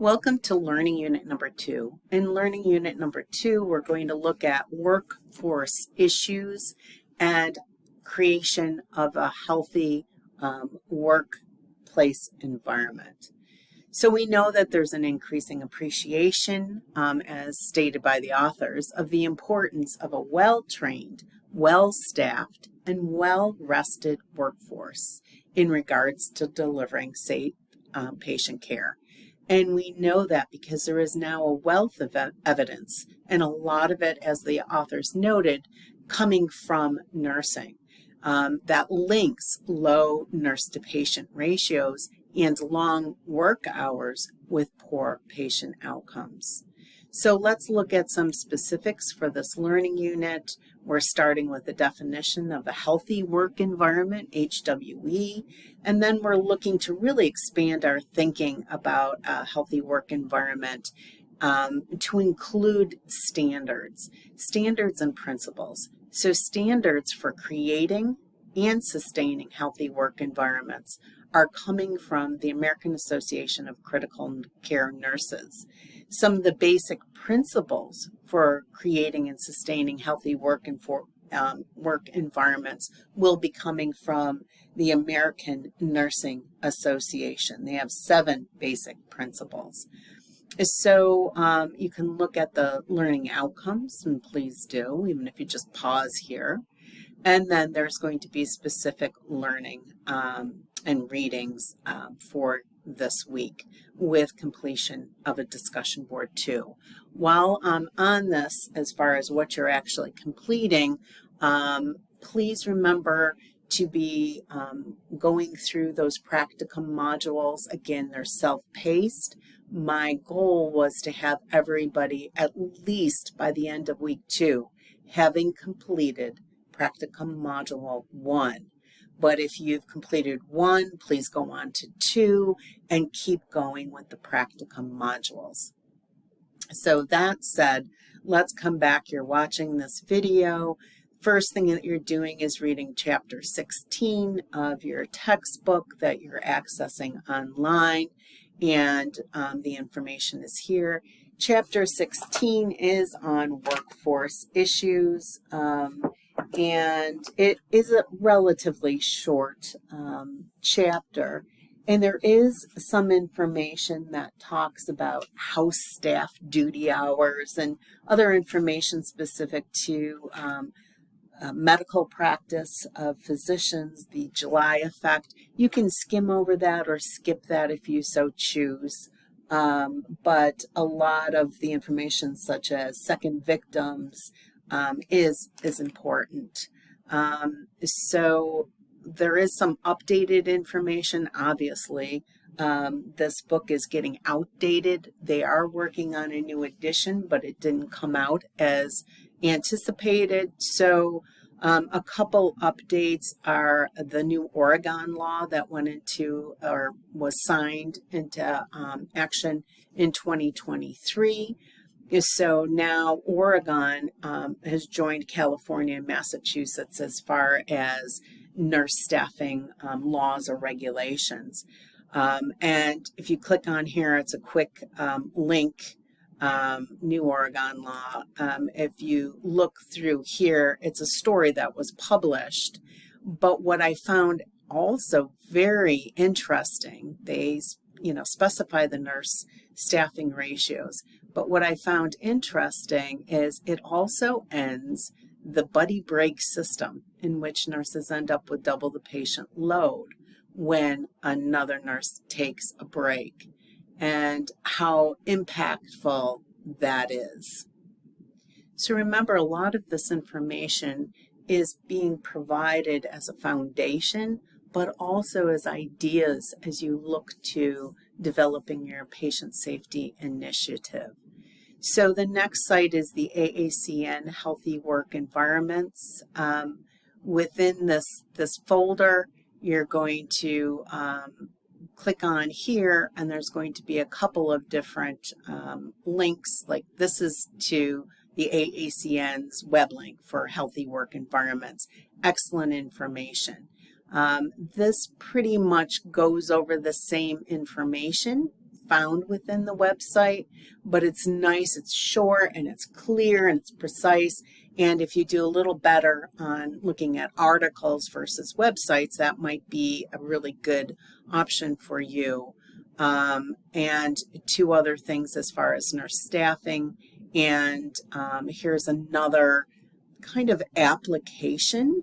Welcome to Learning Unit number 2. In Learning Unit number 2, we're going to look at workforce issues and creation of a healthy workplace environment. So we know that there's an increasing appreciation, as stated by the authors, of the importance of a well-trained, well-staffed, and well-rested workforce in regards to delivering safe patient care. And we know that because there is now a wealth of evidence, and a lot of it, as the authors noted, coming from nursing, that links low nurse-to-patient ratios and long work hours with poor patient outcomes. So let's look at some specifics for this learning unit. We're starting with the definition of a healthy work environment, HWE, and then we're looking to really expand our thinking about a healthy work environment to include standards and principles. So standards for creating and sustaining healthy work environments are coming from the American Association of Critical Care Nurses. Some of the basic principles for creating and sustaining healthy work environments will be coming from the American Nursing Association. They have 7 basic principles. So you can look at the learning outcomes, and please do, even if you just pause here. And then there's going to be specific learning and readings for this week with completion of a discussion board too. While I'm on this, as far as what you're actually completing, please remember to be going through those practicum modules. Again, they're self-paced. My goal was to have everybody, at least by the end of week 2, having completed practicum module 1. But if you've completed 1, please go on to 2 and keep going with the practicum modules. So that said, let's come back. You're watching this video. First thing that you're doing is reading chapter 16 of your textbook that you're accessing online, and the information is here. Chapter 16 is on workforce issues. And it is a relatively short chapter, and there is some information that talks about house staff duty hours and other information specific to medical practice of physicians, the July effect. You can skim over that or skip that if you so choose. But a lot of the information, such as second victims, is important. So there is some updated information, obviously. This book is getting outdated. They are working on a new edition, but it didn't come out as anticipated. So a couple updates are the new Oregon law that went into or was signed into action in 2023. So now Oregon has joined California and Massachusetts as far as nurse staffing laws or regulations. And if you click on here, it's a quick link, new Oregon law. If you look through here, it's a story that was published. But what I found also very interesting, they specify the nurse staffing ratios. But what I found interesting is it also ends the buddy break system, in which nurses end up with double the patient load when another nurse takes a break, and how impactful that is. So remember, a lot of this information is being provided as a foundation, but also as ideas as you look to developing your patient safety initiative. So the next site is the AACN Healthy Work Environments. Within this folder, you're going to click on here, and there's going to be a couple of different links. Like this is to the AACN's web link for healthy work environments. Excellent information. This pretty much goes over the same information found within the website, but it's nice, it's short, and it's clear, and it's precise. And if you do a little better on looking at articles versus websites, that might be a really good option for you. And two other things as far as nurse staffing. And here's another kind of application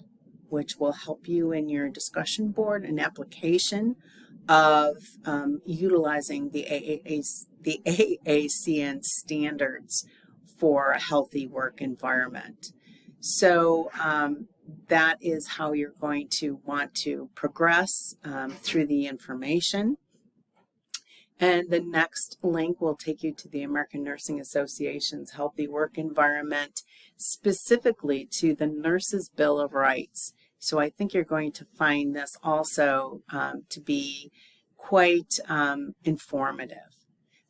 which will help you in your discussion board, an application of utilizing the AACN standards for a healthy work environment. So that is how you're going to want to progress through the information. And the next link will take you to the American Nursing Association's Healthy Work Environment, specifically to the Nurses' Bill of Rights. So I think you're going to find this also to be quite informative.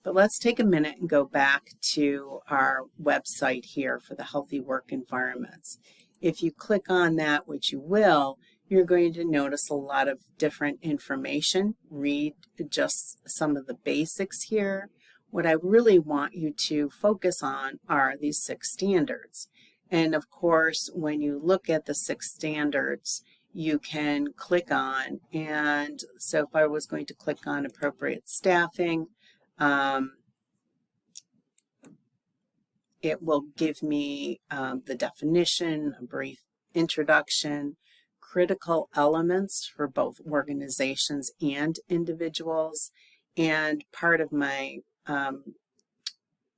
But let's take a minute and go back to our website here for the Healthy Work Environments. If you click on that, which you will, you're going to notice a lot of different information. Read just some of the basics here. What I really want you to focus on are these 6 standards. And of course, when you look at the 6 standards, you can click on, and so if I was going to click on appropriate staffing, it will give me the definition, a brief introduction, critical elements for both organizations and individuals, and part of my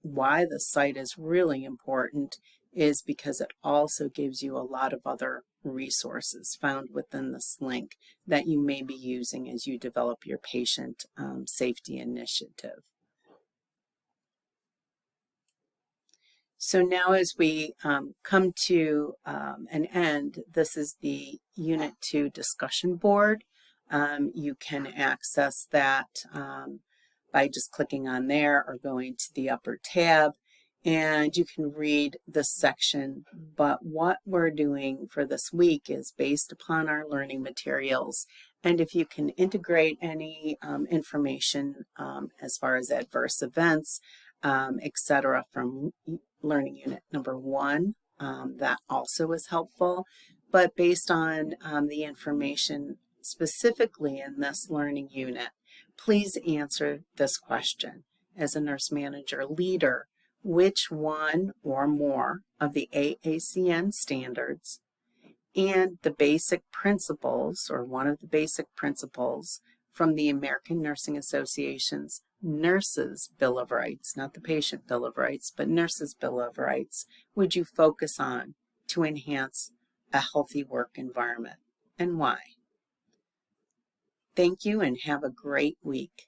why the site is really important is because it also gives you a lot of other resources found within this link that you may be using as you develop your patient safety initiative. So now as we come to an end, this is the Unit 2 discussion board. You can access that by just clicking on there or going to the upper tab, and you can read this section. But what we're doing for this week is based upon our learning materials, and if you can integrate any information as far as adverse events, etc., from learning unit number 1, that also is helpful. But based on the information specifically in this learning unit, please answer this question. As a nurse manager leader, which one or more of the AACN standards and the basic principles, or one of the basic principles from the American Nursing Association's Nurses' Bill of Rights, not the Patient Bill of Rights, but Nurses' Bill of Rights, would you focus on to enhance a healthy work environment, and why? Thank you and have a great week.